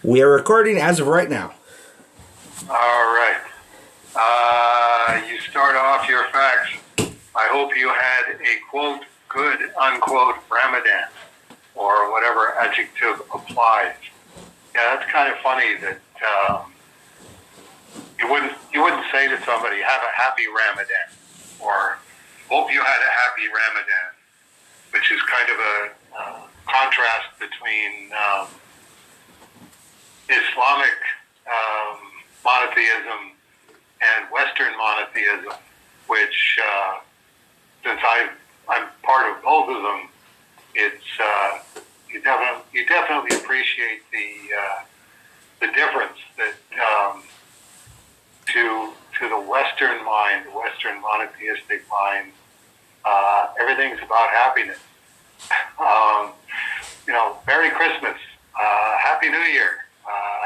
We are recording as of right now. All right. You start off your facts. I hope you had a, quote, good, unquote, Ramadan, or whatever adjective applies. Yeah, that's kind of funny that you wouldn't say to somebody, have a happy Ramadan, or hope you had a happy Ramadan, which is kind of a contrast between Islamic monotheism and Western monotheism, which, since I'm part of both of them, it's you definitely appreciate the difference that to the Western mind, the Western monotheistic mind, everything's about happiness. Merry Christmas, Happy New Year,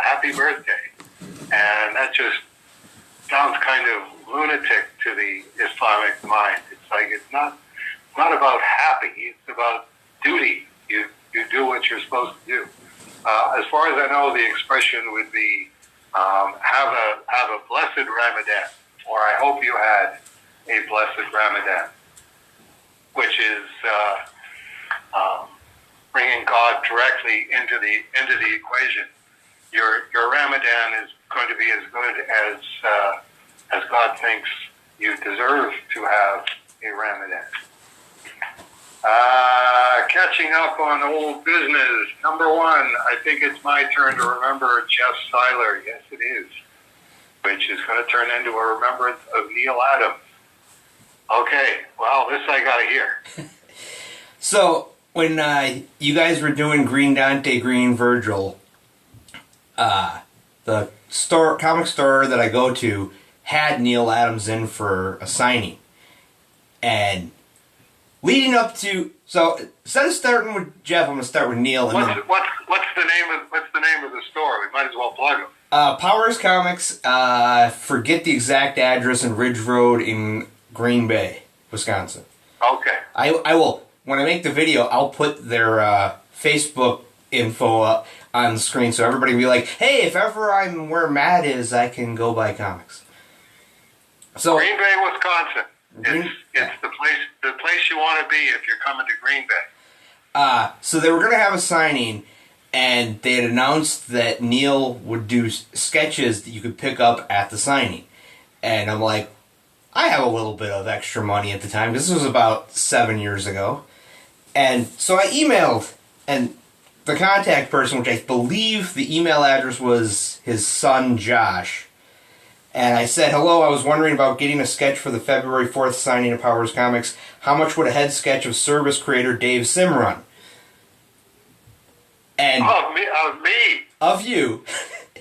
Happy Birthday, and that just sounds kind of lunatic to the Islamic mind. It's like it's not about happy; it's about duty. You do what you're supposed to do. As far as I know, the expression would be have a blessed Ramadan, or I hope you had a blessed Ramadan, which is bringing God directly into the equation. Your Ramadan is going to be as good as God thinks you deserve to have a Ramadan. Catching up on old business. Number one, I think it's my turn to remember Jeff Seiler. Yes, it is. Which is going to turn into a remembrance of Neal Adams. Okay, well, this I got to hear. So, when you guys were doing Green Dante, Green Virgil, the comic store that I go to had Neal Adams in for a signing. And leading up to, so instead of starting with Jeff, I'm going to start with Neal. What's the name of the store? We might as well plug them. Powers Comics. Forget the exact address in Ridge Road in Green Bay, Wisconsin. Okay. I will, when I make the video, I'll put their Facebook info up on the screen so everybody will be like, hey, if ever I'm where Matt is, I can go buy comics. So Green Bay, Wisconsin. It's the place you want to be if you're coming to Green Bay. So they were going to have a signing, and they had announced that Neal would do sketches that you could pick up at the signing. And I'm like, I have a little bit of extra money at the time, because this was about 7 years ago. And so I emailed, and the contact person, which I believe the email address was his son, Josh. And I said, hello, I was wondering about getting a sketch for the February 4th signing of Powers Comics. How much would a head sketch of Cerebus creator Dave Sim run? And Of me? Of you.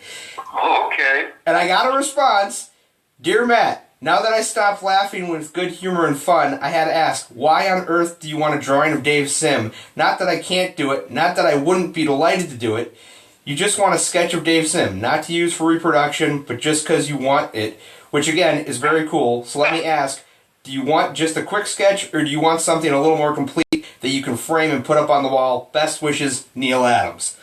Okay. And I got a response. Dear Matt, now that I stopped laughing with good humor and fun, I had to ask, why on earth do you want a drawing of Dave Sim? Not that I can't do it, not that I wouldn't be delighted to do it. You just want a sketch of Dave Sim, not to use for reproduction, but just because you want it, which again is very cool. So let me ask, do you want just a quick sketch, or do you want something a little more complete that you can frame and put up on the wall? Best wishes, Neal Adams.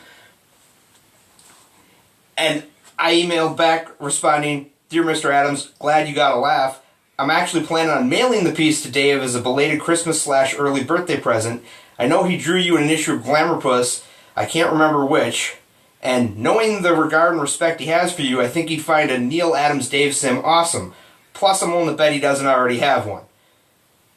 And I emailed back responding, Dear Mr. Adams, glad you got a laugh. I'm actually planning on mailing the piece to Dave as a belated Christmas/early birthday present. I know he drew you in an issue of Glamour Puss. I can't remember which. And knowing the regard and respect he has for you, I think he'd find a Neal Adams Dave Sim awesome. Plus, I'm willing to bet he doesn't already have one.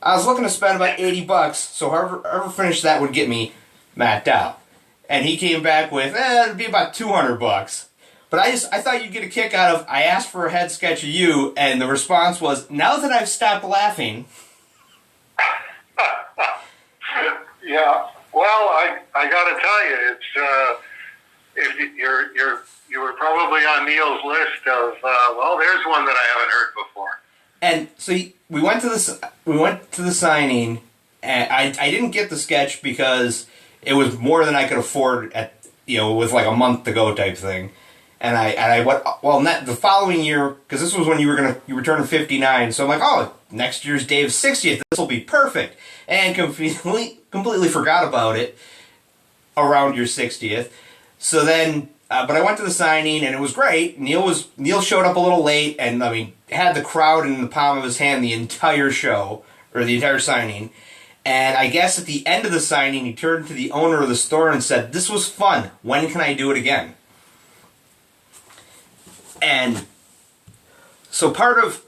I was looking to spend about $80, so whoever finished that would get me Matt out. And he came back with, it'd be about $200. But I thought you'd get a kick out of, I asked for a head sketch of you, and the response was, now that I've stopped laughing. Yeah. Well, I got to tell you, it's if you were probably on Neal's list of there's one that I haven't heard before. And so we went to the signing, and I didn't get the sketch because it was more than I could afford with like a month to go type thing. And I went, the following year, because this was when you were turning 59, so I'm like, next year's Dave's 60th, this will be perfect. And completely forgot about it around your 60th. So then But I went to the signing, and it was great. Neal showed up a little late, and I mean, had the crowd in the palm of his hand the entire show, or the entire signing. And I guess at the end of the signing, he turned to the owner of the store and said, "This was fun. When can I do it again?" And so part of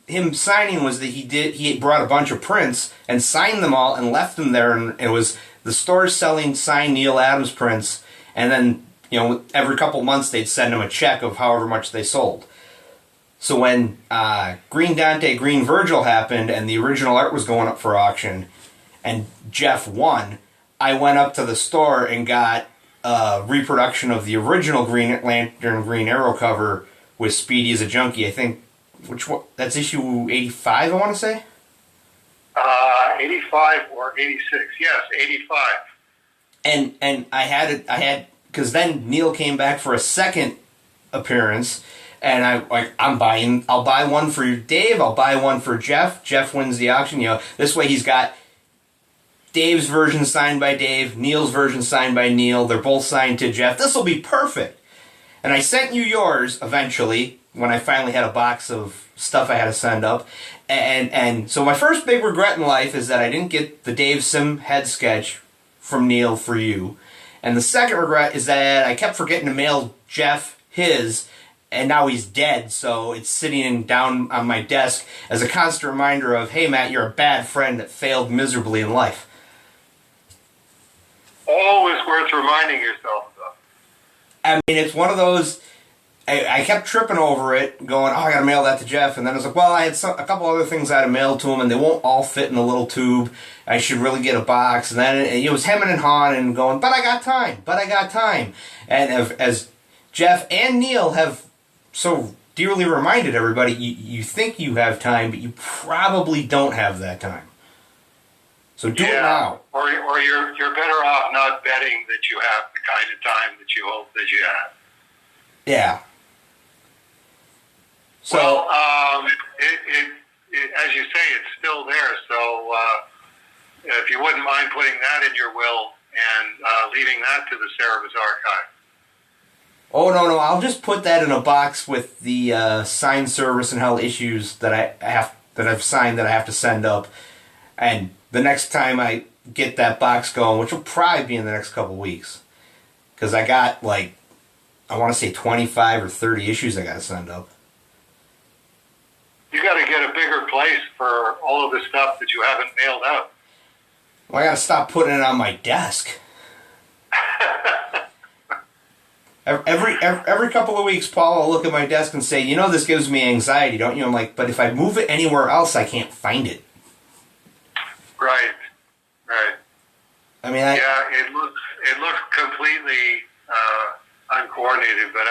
him signing was that he brought a bunch of prints and signed them all and left them there, and it was the store selling signed Neal Adams prints, and then every couple months they'd send him a check of however much they sold. So when Green Dante, Green Virgil happened and the original art was going up for auction and Jeff won, I went up to the store and got a reproduction of the original Green Lantern, Green Arrow cover with Speedy as a junkie. I think, which one? That's issue 85, I want to say? 85 or 86. Yes, 85. And I had, because then Neal came back for a second appearance, and I'll buy one for Dave, I'll buy one for Jeff. Jeff wins the auction. This way he's got Dave's version signed by Dave, Neal's version signed by Neal. They're both signed to Jeff. This will be perfect. And I sent you yours eventually when I finally had a box of stuff I had to send up. And so my first big regret in life is that I didn't get the Dave Sim head sketch from Neal for you. And the second regret is that I kept forgetting to mail Jeff his, and now he's dead, so it's sitting down on my desk as a constant reminder of, hey Matt, you're a bad friend that failed miserably in life. Always worth reminding yourself of. I mean, it's one of those, I kept tripping over it, going, I gotta mail that to Jeff, and then I was like, well, I had a couple other things I had to mail to him, and they won't all fit in a little tube. I should really get a box. And then it was hemming and hawing and going, but I got time. And as Jeff and Neal have so dearly reminded everybody, you think you have time, but you probably don't have that time. So do it now. Or you're better off not betting that you have the kind of time that you hope that you have. Yeah. So, well, as you say, it's still there. So if you wouldn't mind putting that in your will and leaving that to the Cerebus archive. Oh, no, I'll just put that in a box with the signed Service and Hell issues that I've signed that I have to send up. And the next time I get that box going, which will probably be in the next couple weeks, because I got, I want to say 25 or 30 issues I got to send up. You got to get a bigger place for all of the stuff that you haven't mailed out. Well, I got to stop putting it on my desk. Every couple of weeks, Paul will look at my desk and say, this gives me anxiety, don't you? I'm like, but if I move it anywhere else, I can't find it. Right. I mean, it looks completely uncoordinated, but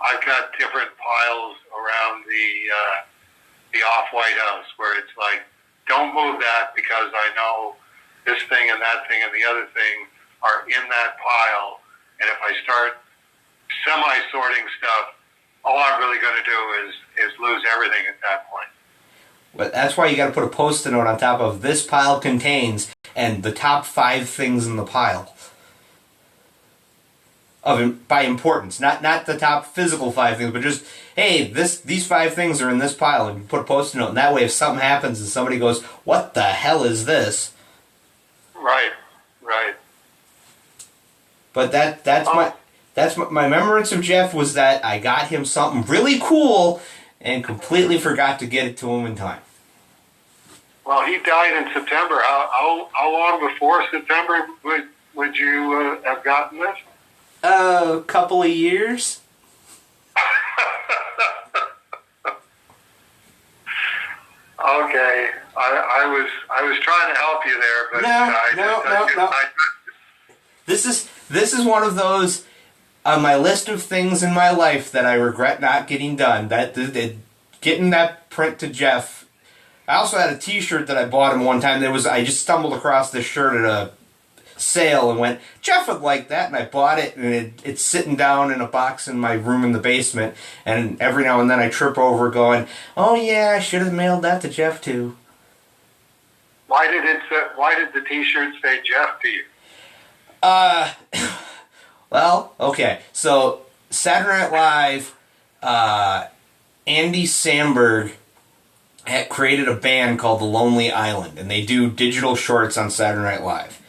I've got different piles around the off-white house where it's like, don't move that because I know this thing and that thing and the other thing are in that pile. And if I start semi-sorting stuff, all I'm really going to do is lose everything at that point. But that's why you got to put a Post-it note on top of this pile contains and the top 5 things in the pile. By importance, not the top physical 5 things, but just, hey, these 5 things are in this pile, and you put a Post-it note, and that way if something happens and somebody goes, what the hell is this? Right. But that's my remembrance of Jeff was that I got him something really cool and completely forgot to get it to him in time. Well, he died in September. How long before September would you have gotten this? A couple of years. Okay, I was trying to help you there, but no. This is one of those on my list of things in my life that I regret not getting done. Getting that print to Jeff. I also had a T-shirt that I bought him one time. I just stumbled across this shirt at a sale and went, Jeff would like that, and I bought it, and it's sitting down in a box in my room in the basement, and every now and then I trip over going, oh yeah, I should have mailed that to Jeff too. Why did the T-shirt say Jeff to you? Well, okay. So Saturday Night Live, Andy Samberg had created a band called The Lonely Island, and they do digital shorts on Saturday Night Live.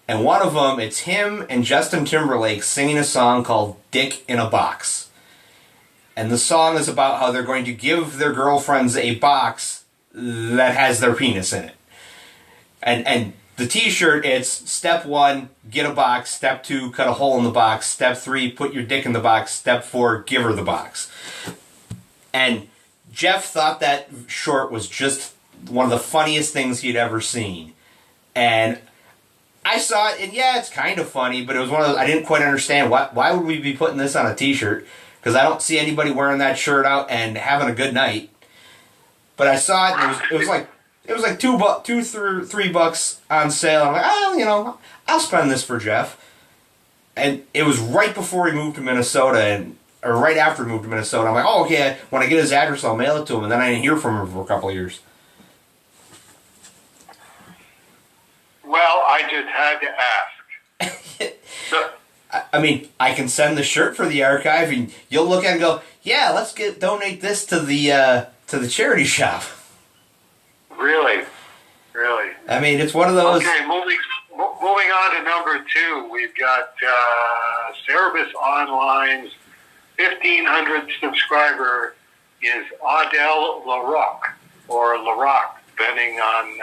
And one of them, it's him and Justin Timberlake singing a song called Dick in a Box. And the song is about how they're going to give their girlfriends a box that has their penis in it. And the t-shirt, it's step 1, get a box. Step 2, cut a hole in the box. Step 3, put your dick in the box. Step 4, give her the box. And Jeff thought that short was just one of the funniest things he'd ever seen. And I saw it, and yeah, it's kind of funny, but it was one of those, I didn't quite understand, why would we be putting this on a t-shirt? Because I don't see anybody wearing that shirt out and having a good night. But I saw it, and it was like $2-3 on sale. I'm like, oh, I'll spend this for Jeff. And it was right before he moved to Minnesota, or right after he moved to Minnesota. I'm like, oh, okay, when I get his address, I'll mail it to him. And then I didn't hear from him for a couple of years. Well, I just had to ask. I mean, I can send the shirt for the archive, and you'll look at it and go, yeah, let's donate this to the charity shop. Really? I mean, it's one of those. Okay, moving on to number 2, we've got Cerebus Online's 1,500 subscriber is Adel Larocque, or Larocque, depending on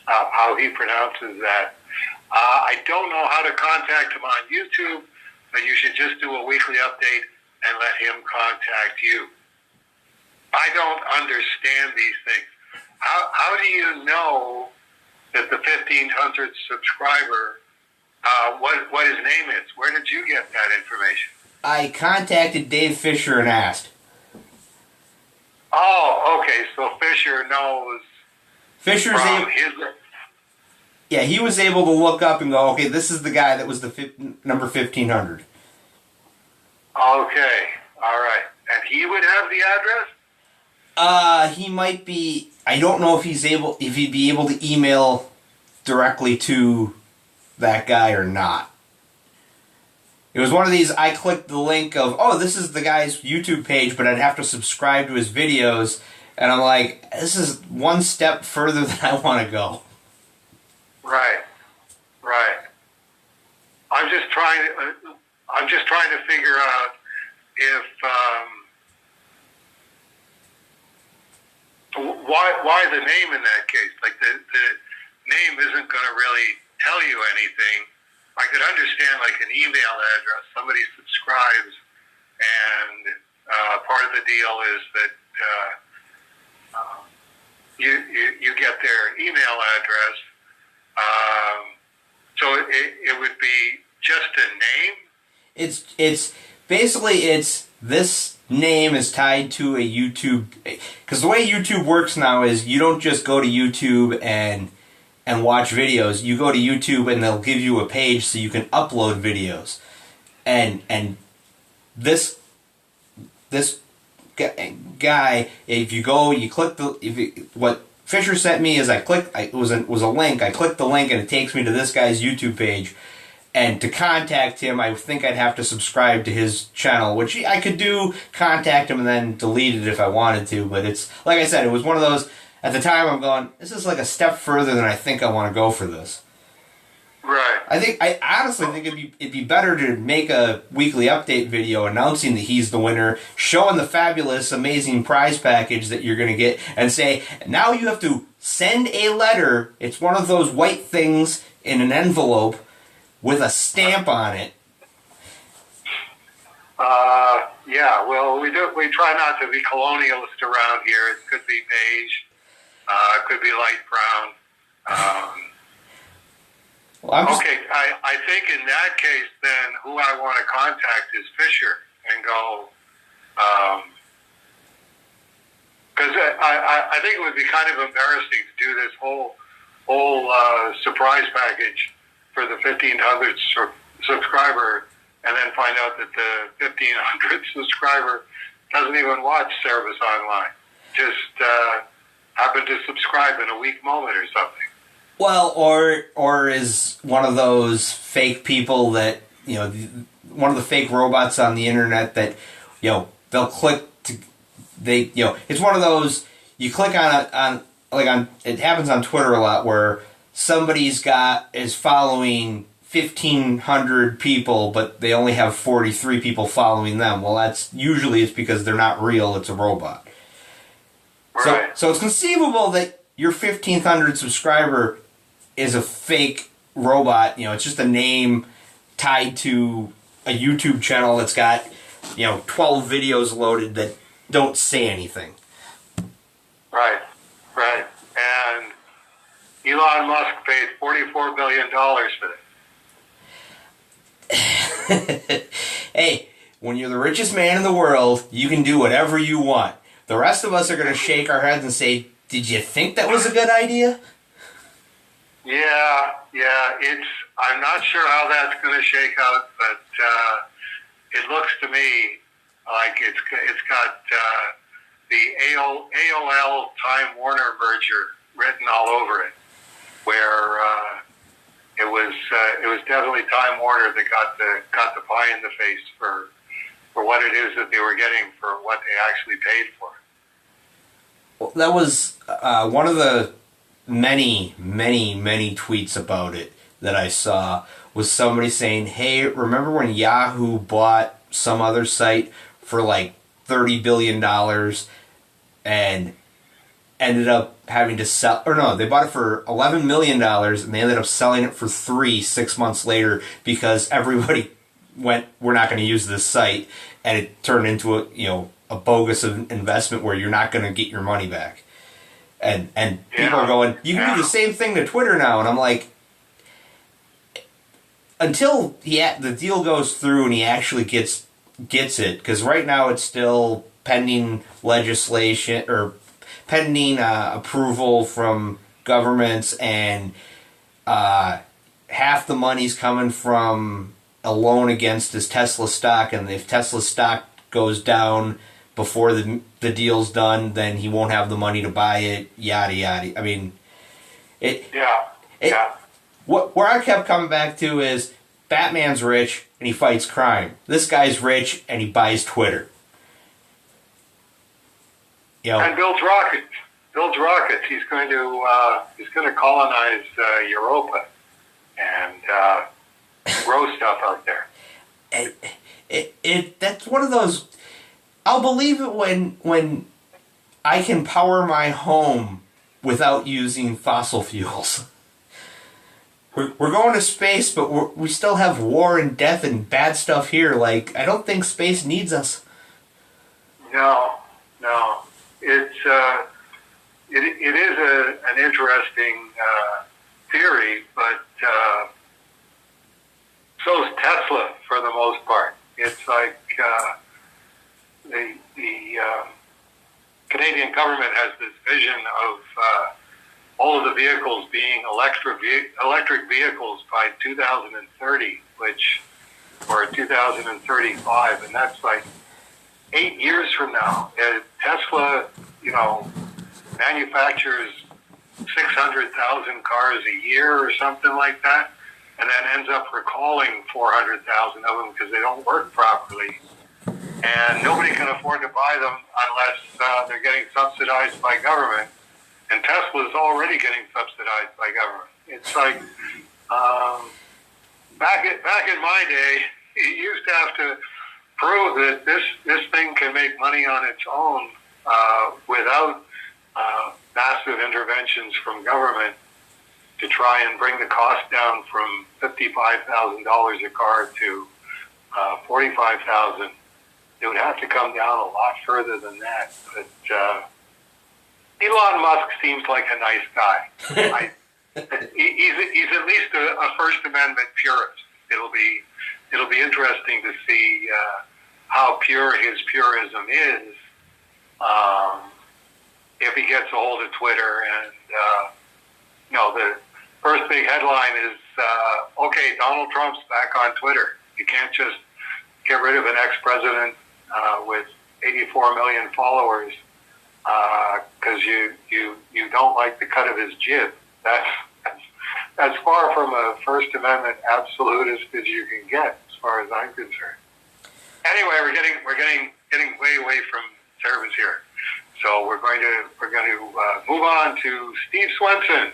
how he pronounces that. I don't know how to contact him on YouTube, but you should just do a weekly update and let him contact you. I don't understand these things. How do you know that the 1,500 subscriber, what his name is? Where did you get that information? I contacted Dave Fisher and asked. Oh, okay, so Fisher knows. Fisher's yeah, he was able to look up and go, okay, this is the guy that was the number 1,500. Okay, all right. And he would have the address? He might be. I don't know if he'd be able to email directly to that guy or not. It was one of these, I clicked the link of, oh, this is the guy's YouTube page, but I'd have to subscribe to his videos, and I'm like, this is one step further than I want to go. Right. I'm just trying to figure out if why the name in that case. Like the name isn't going to really tell you anything. I could understand like an email address. Somebody subscribes, and part of the deal is that you get their email address. So it would be just a name? It's basically this name is tied to a YouTube, because the way YouTube works now is you don't just go to YouTube and watch videos. You go to YouTube and they'll give you a page so you can upload videos. And this guy, if you go, you click what Fisher sent me is it was a link. I clicked the link and it takes me to this guy's YouTube page. And to contact him, I think I'd have to subscribe to his channel, which I could do, contact him and then delete it if I wanted to. But it's, like I said, it was one of those, at the time I'm going, this is like a step further than I think I want to go for this. Right. I honestly think it'd be better to make a weekly update video announcing that he's the winner, showing the fabulous, amazing prize package that you're going to get, and say, now you have to send a letter. It's one of those white things in an envelope with a stamp on it. Yeah, well, we try not to be colonialist around here. It could be beige, it could be light brown. Well, okay, I think in that case, then, who I want to contact is Fisher and go, because I think it would be kind of embarrassing to do this whole surprise package for the 1,500 subscriber, and then find out that the 1,500 subscriber doesn't even watch Cerebus Online. Just happened to subscribe in a weak moment or something. Well, or is one of those fake people that one of the fake robots on the internet that, they'll click to, it's one of those, you click on it happens on Twitter a lot where somebody's is following 1,500 people, but they only have 43 people following them. Well, that's usually it's because they're not real, it's a robot. Right. So it's conceivable that your 1,500 subscriber is a fake robot. It's just a name tied to a YouTube channel that's got, 12 videos loaded that don't say anything. Right. And Elon Musk paid $44 billion for this. Hey, when you're the richest man in the world, you can do whatever you want. The rest of us are going to shake our heads and say, did you think that was a good idea? Yeah. I'm not sure how that's going to shake out, but it looks to me like it's got the AOL Time Warner merger written all over it, where it was definitely Time Warner that got the pie in the face for what it is that they were getting for what they actually paid for. Well, that was one of the many tweets about it that I saw was somebody saying, hey, remember when Yahoo bought some other site for like $30 billion and ended up having to sell, or no, they bought it for $11 million and they ended up selling it for 6 months later because everybody went, we're not going to use this site, and it turned into a bogus investment where you're not going to get your money back. And people are going, you can do the same thing to Twitter now, and I'm like, until the deal goes through and he actually gets it, because right now it's still pending legislation or pending approval from governments, and half the money's coming from a loan against his Tesla stock, and if Tesla stock goes down before the deal's done, then he won't have the money to buy it, yada yada. I mean, where I kept coming back to is Batman's rich and he fights crime. This guy's rich and he buys Twitter. And builds rockets. He's going to colonize Europa and grow stuff out there. That's one of those. I'll believe it when I can power my home without using fossil fuels. We're going to space, but we still have war and death and bad stuff here. Like, I don't think space needs us. No. It is an interesting theory, but so is Tesla for the most part. It's like the Canadian government has this vision of all of the vehicles being electric vehicles by 2030, or 2035, and that's like 8 years from now. Tesla, manufactures 600,000 cars a year or something like that, and then ends up recalling 400,000 of them because they don't work properly. And nobody can afford to buy them unless they're getting subsidized by government. And Tesla's already getting subsidized by government. It's like, back in my day, you used to have to prove that this thing can make money on its own without massive interventions from government to try and bring the cost down from $55,000 a car to $45,000. It would have to come down a lot further than that. But Elon Musk seems like a nice guy. He's at least a First Amendment purist. It'll be interesting to see how pure his purism is if he gets a hold of Twitter. And the first big headline is, okay, Donald Trump's back on Twitter. You can't just get rid of an ex-president with 84 million followers because you don't like the cut of his jib. That's far from a First Amendment absolutist as you can get. far as I'm concerned. Anyway, we're getting way from Cerebus here. So we're going to move on to Steve Swenson.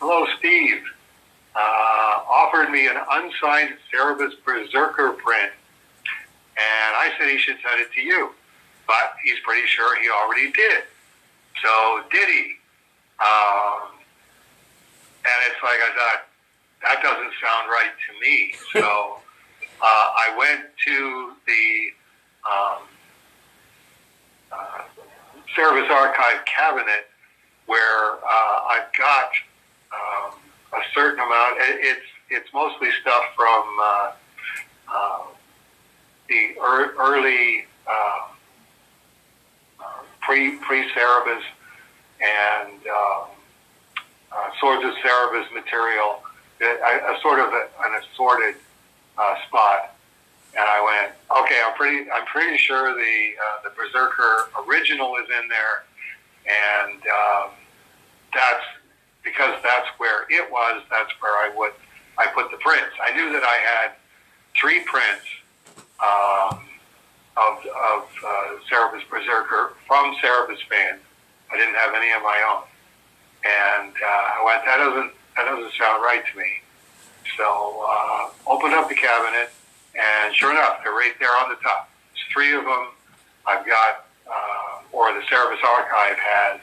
Hello, Steve. Offered me an unsigned Cerebus Berserker print, and I said he should send it to you, but he's pretty sure he already did. So did he? And it's like I thought, that doesn't sound right to me. So I went to the Cerebus Archive cabinet where I've got a certain amount. It's mostly stuff from the early pre-Cerebus and Swords of Cerebus material, a sort of an assorted spot. And I went, okay, I'm pretty sure the Berserker original is in there, and that's because that's where it was. That's where I put the prints. I knew that I had 3 prints of Cerebus Berserker from Cerebus fans. I didn't have any of my own, and I went, that doesn't sound right to me. So opened up the cabinet, and sure enough, they're right there on the top. There's 3 of them. I've got, or the Cerebus Archive has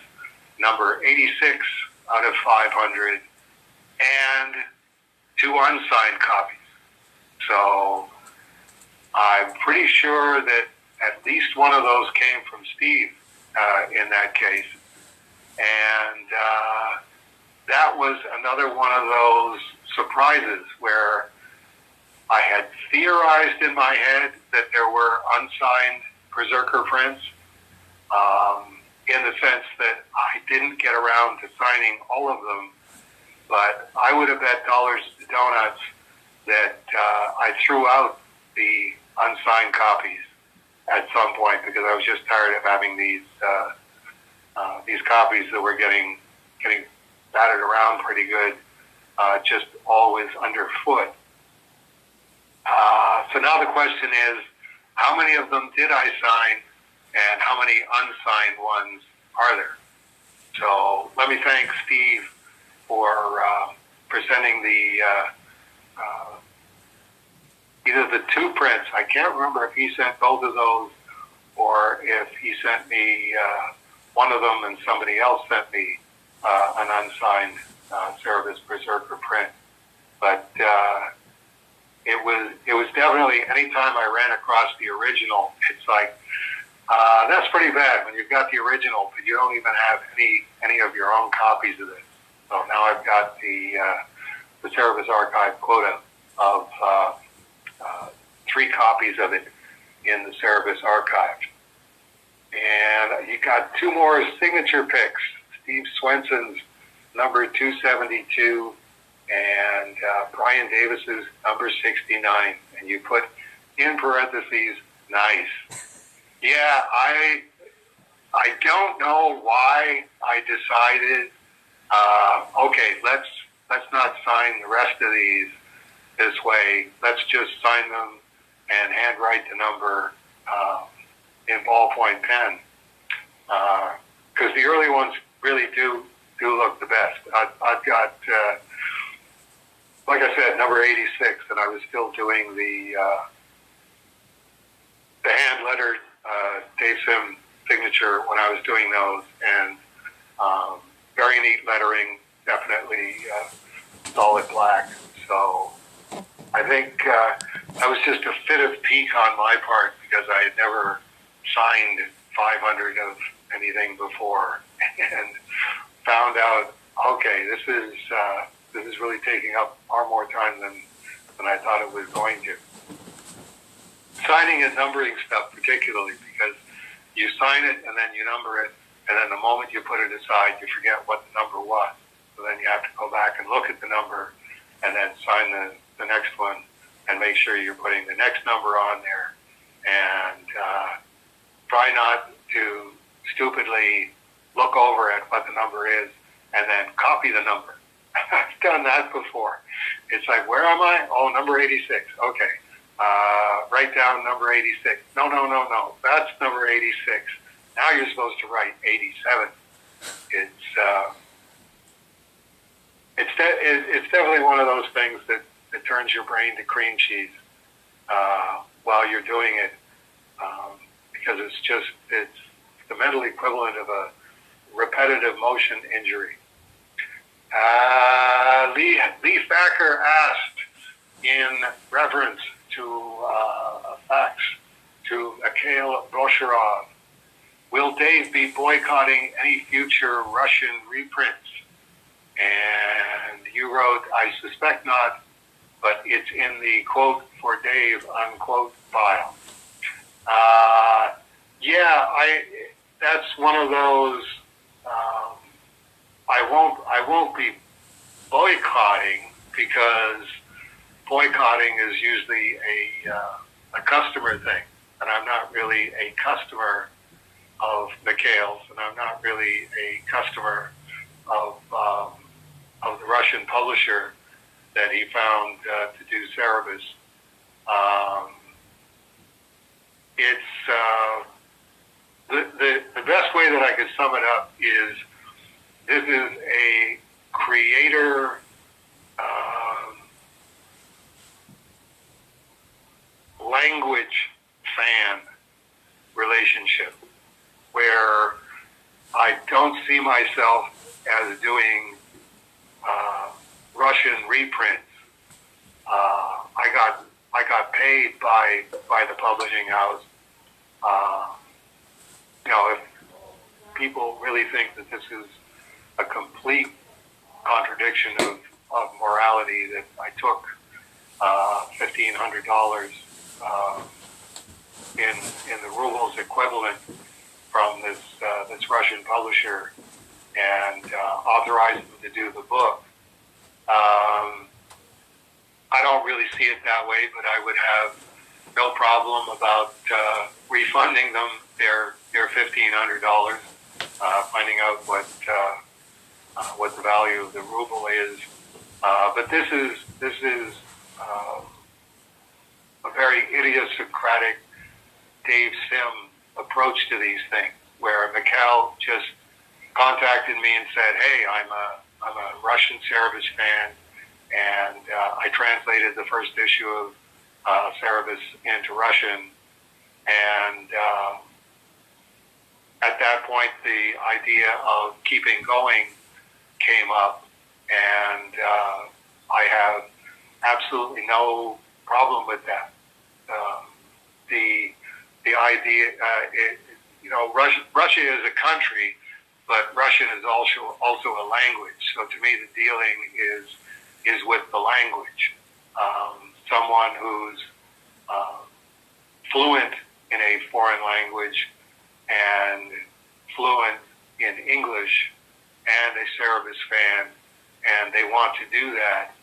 number 86 out of 500 and 2 unsigned copies. So I'm pretty sure that at least one of those came from Steve in that case. And that was another one of those surprises where I had theorized in my head that there were unsigned Berserker prints, in the sense that I didn't get around to signing all of them, but I would have bet dollars to donuts that I threw out the unsigned copies at some point because I was just tired of having these copies that were getting battered around pretty good, just always underfoot. So now the question is, how many of them did I sign, and how many unsigned ones are there? So let me thank Steve for sending the either the 2 prints. I can't remember if he sent both of those or if he sent me one of them and somebody else sent me an unsigned Cerebus Berserker print. But it was definitely, anytime I ran across the original, it's like, that's pretty bad when you've got the original, but you don't even have any of your own copies of it. So now I've got the Cerebus Archive quota of 3 copies of it in the Cerebus Archive. And you got 2 more signature picks. Steve Swenson's number 272 and Brian Davis's number 69. And you put in parentheses, nice. Yeah, I don't know why I decided, okay, let's not sign the rest of these this way. Let's just sign them and handwrite the number in ballpoint pen. Because the early ones really do look the best. I've got, like I said, number 86, and I was still doing the hand-lettered Dave Sim signature when I was doing those, and very neat lettering, definitely solid black. So I think that was just a fit of pique on my part because I had never signed 500 of anything before, and found out, okay, this is really taking up far more time than I thought it was going to. Signing and numbering stuff particularly, because you sign it and then you number it, and then the moment you put it aside, you forget what the number was. So then you have to go back and look at the number and then sign the next one and make sure you're putting the next number on there. And try not to stupidly look over at what the number is and then copy the number. I've done that before. It's like, where am I? Oh, number 86. Okay. Write down number 86. No. That's number 86. Now you're supposed to write 87. It's definitely one of those things that turns your brain to cream cheese while you're doing it, because it's the mental equivalent of a repetitive motion injury. Lee Thacker asked in reference to a fax to Mikhail Brosherov, will Dave be boycotting any future Russian reprints? And you wrote, I suspect not, but it's in the quote for Dave unquote file. That's one of those. I won't be boycotting, because boycotting is usually a customer thing, and I'm not really a customer of Mikhail's, and I'm not really a customer of the Russian publisher that he found to do Cerebus. The best way that I could sum it up is, this is a creator language fan relationship, where I don't see myself as doing Russian reprints. I got paid by the publishing house. If people really think that this is a complete contradiction of morality, that I took $1,500 in the rubles equivalent from this Russian publisher and authorized them to do the book. I don't really see it that way, but I would have no problem about refunding them their $1,500, finding out what the value of the ruble is. But this is a very idiosyncratic Dave Sim approach to these things, where Mikhail just contacted me and said, "Hey, I'm a Russian Cerebus fan, and I translated the first issue of Cerebus into Russian." And at that point, the idea of keeping going came up, and I have absolutely no problem with that. The idea, Russia is a country, but Russian is also a language. So to me, the dealing is with the language. Someone who's fluent in a foreign language and fluent in English and a Cerebus fan, and they want to do that.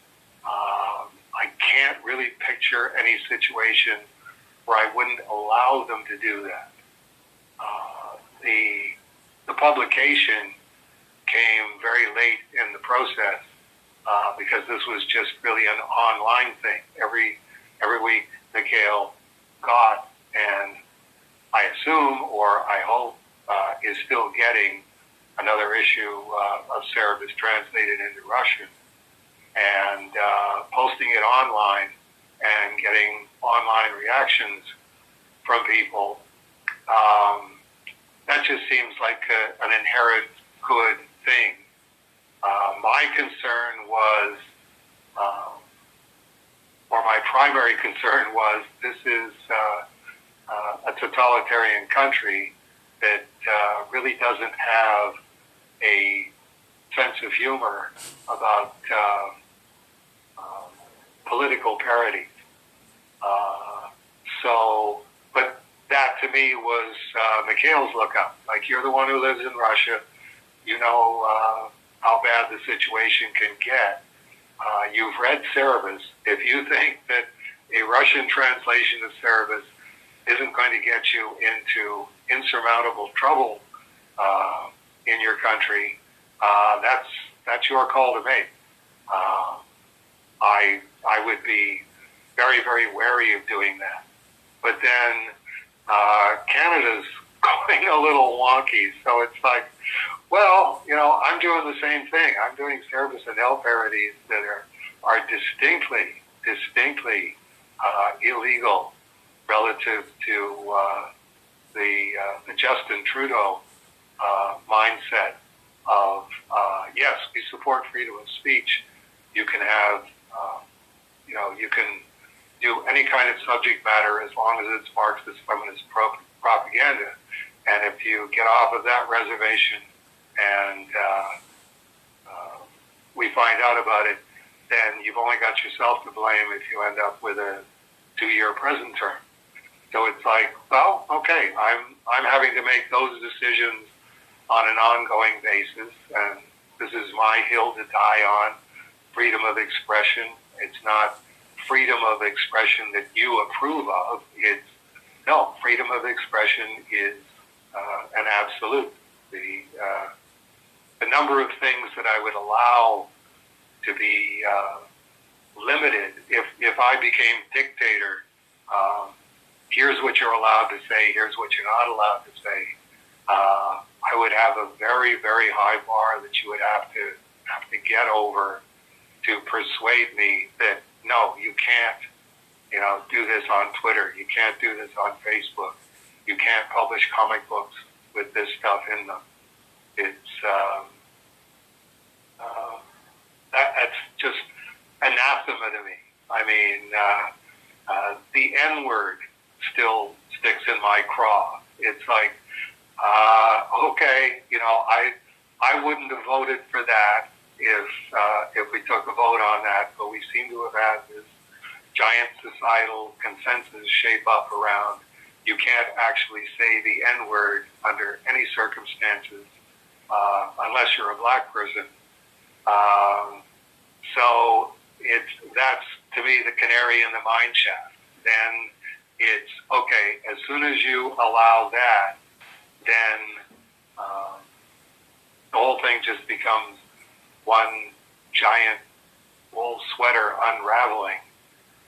I can't really picture any situation where I wouldn't allow them to do that. The publication came very late in the process because this was just really an online thing. Every week, Mikhail got, and I assume, or I hope, is still getting another issue of Cerebus translated into Russian, and posting it online and getting online reactions from people. That just seems like an inherent good thing. My concern was, or my primary concern was, this is a totalitarian country that really doesn't have a sense of humor about political parity. But that to me was Mikhail's lookup. Like, you're the one who lives in Russia. You know how bad the situation can get. You've read Cerebus. If you think that a Russian translation of Cerebus isn't going to get you into insurmountable trouble in your country, that's your call to make. I would be very, very wary of doing that. But then Canada's going a little wonky, so it's like, well, I'm doing the same thing. I'm doing Cerebus and Neal parodies that are distinctly illegal relative to the Justin Trudeau mindset of yes, we support freedom of speech. You can have you can do any kind of subject matter as long as it's Marxist feminist propaganda. And if you get off of that reservation and we find out about it, then you've only got yourself to blame if you end up with a 2-year prison term. So it's like, well, okay, I'm having to make those decisions on an ongoing basis, and this is my hill to die on, freedom of expression. It's not freedom of expression that you approve of. No, freedom of expression is an absolute. The number of things that I would allow to be limited, if I became dictator, here's what you're allowed to say, here's what you're not allowed to say, I would have a very, very high bar that you would have to get over to persuade me that, no, you can't, do this on Twitter. You can't do this on Facebook. You can't publish comic books with this stuff in them. It's that's just anathema to me. I mean, the N-word still sticks in my craw. It's like, okay, I wouldn't have voted for that if we took a vote on that, but we seem to have had this giant societal consensus shape up around you can't actually say the N-word under any circumstances unless you're a black person. So that's to me the canary in the mine shaft. Then it's okay, as soon as you allow that, then the whole thing just becomes one giant wool sweater unraveling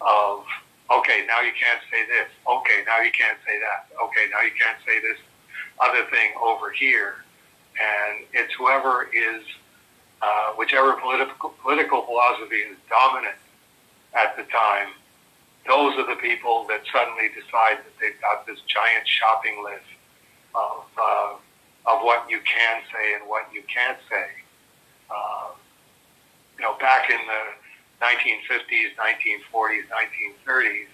of, okay, now you can't say this. Okay, now you can't say that. Okay, now you can't say this other thing over here. And it's whoever is, whichever political philosophy is dominant at the time, those are the people that suddenly decide that they've got this giant shopping list of what you can say and what you can't say. Back in the 1950s, 1940s, 1930s,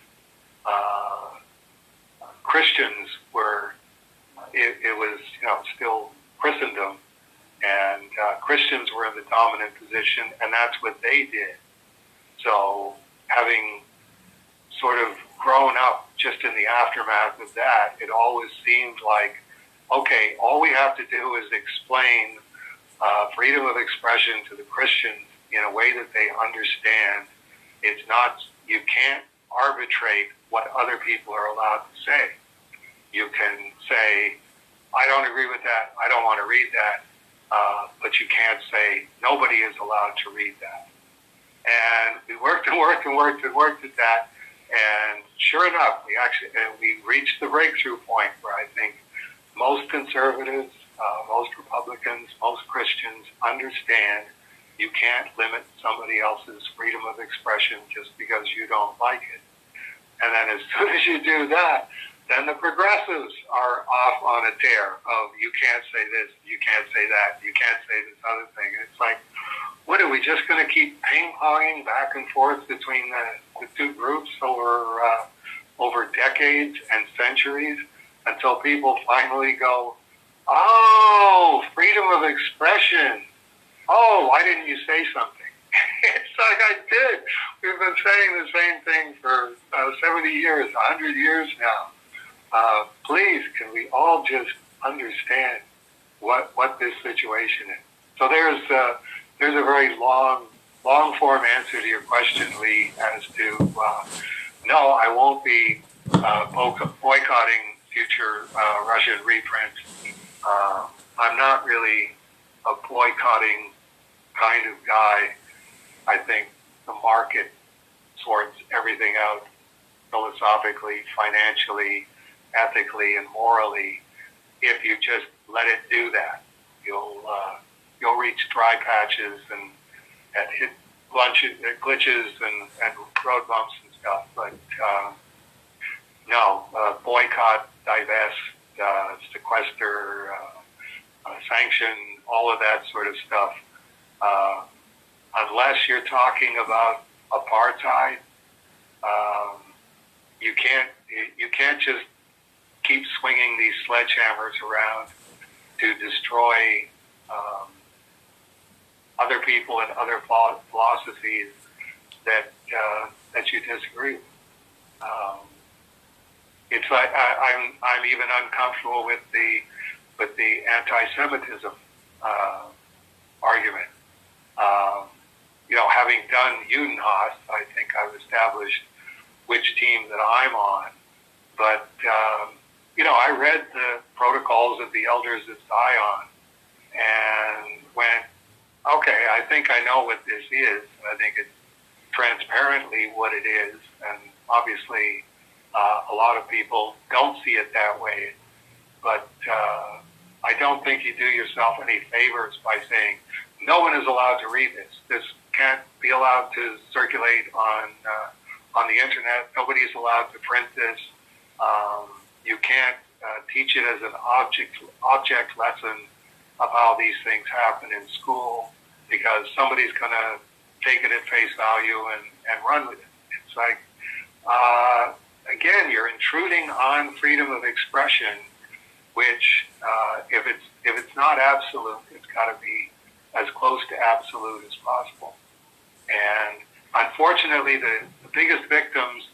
Christians were, it was, still Christendom, and Christians were in the dominant position, and that's what they did. So having sort of grown up just in the aftermath of that, it always seemed like, okay, all we have to do is explain freedom of expression to the Christians in a way that they understand. It's not, you can't arbitrate what other people are allowed to say. You can say, I don't agree with that, I don't want to read that, but you can't say, nobody is allowed to read that. And we worked at that, and sure enough, we reached the breakthrough point where I think most conservatives, most Republicans, most Christians understand you can't limit somebody else's freedom of expression just because you don't like it. And then as soon as you do that, then the progressives are off on a tear of you can't say this, you can't say that, you can't say this other thing. And it's like, what are we just going to keep ping-ponging back and forth between the two groups over decades and centuries until people finally go, oh, freedom of expression. Oh, why didn't you say something? It's like I did. We've been saying the same thing for 70 years, 100 years now. Please, can we all just understand what this situation is? So there's a very long form answer to your question, Lee, as to no, I won't be boycotting future Russian reprints. I'm not really a boycotting kind of guy. I think the market sorts everything out philosophically, financially, ethically, and morally. If you just let it do that, you'll reach dry patches and hit glitches and road bumps and stuff. But no, boycott, divest, sequester, sanction, all of that sort of stuff. Unless you're talking about apartheid, you can't just keep swinging these sledgehammers around to destroy other people and other philosophies that you disagree with. It's like I'm even uncomfortable with the anti-Semitism argument. Having done Judenhaus, I think I've established which team that I'm on. But I read the protocols of the elders of Zion and went, okay, I think I know what this is. I think it's transparently what it is, and obviously a lot of people don't see it that way. But I don't think you do yourself any favors by saying no one is allowed to read this. This can't be allowed to circulate on the internet. Nobody is allowed to print this. You can't teach it as an object lesson of how these things happen in school, because somebody's going to take it at face value and run with it. It's like, again, you're intruding on freedom of expression, which, if it's not absolute, it's got to be as close to absolute as possible. And unfortunately, the biggest victims,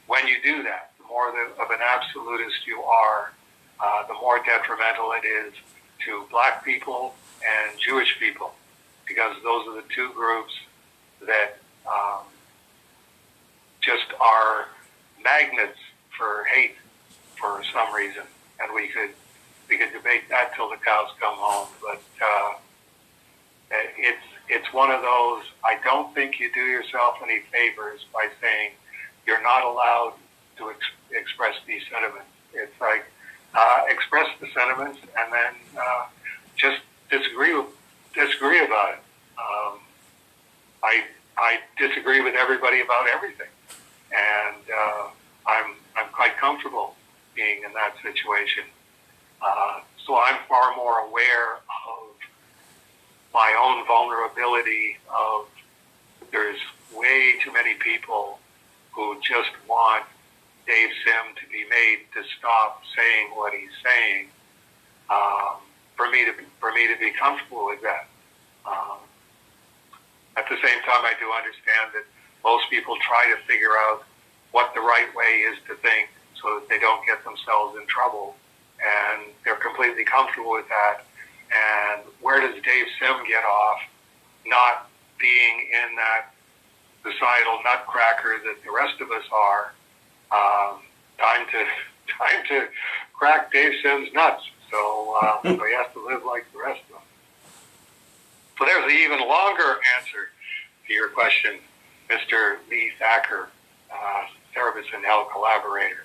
when you do that, the more of an absolutist you are, the more detrimental it is to black people and Jewish people, because those are the two groups that just are magnets for hate for some reason. And we could debate that till the cows come home, but it's one of those. I don't think you do yourself any favors by saying you're not allowed to express these sentiments. It's like, express the sentiments and then just disagree about it. I disagree with everybody about everything, and I'm quite comfortable being in that situation. So I'm far more aware of my own vulnerability of there's way too many people who just want Dave Sim to be made to stop saying what he's saying, for me to be comfortable with that. At the same time, I do understand that most people try to figure out what the right way is to think so that they don't get themselves in trouble, and they're completely comfortable with that. And where does Dave Sim get off not being in that societal nutcracker that the rest of us are? Time to crack Dave Sim's nuts. So he has to live like the rest of them. So there's an even longer answer to your question, Mr. Lee Thacker, Cerebus and Neal collaborator.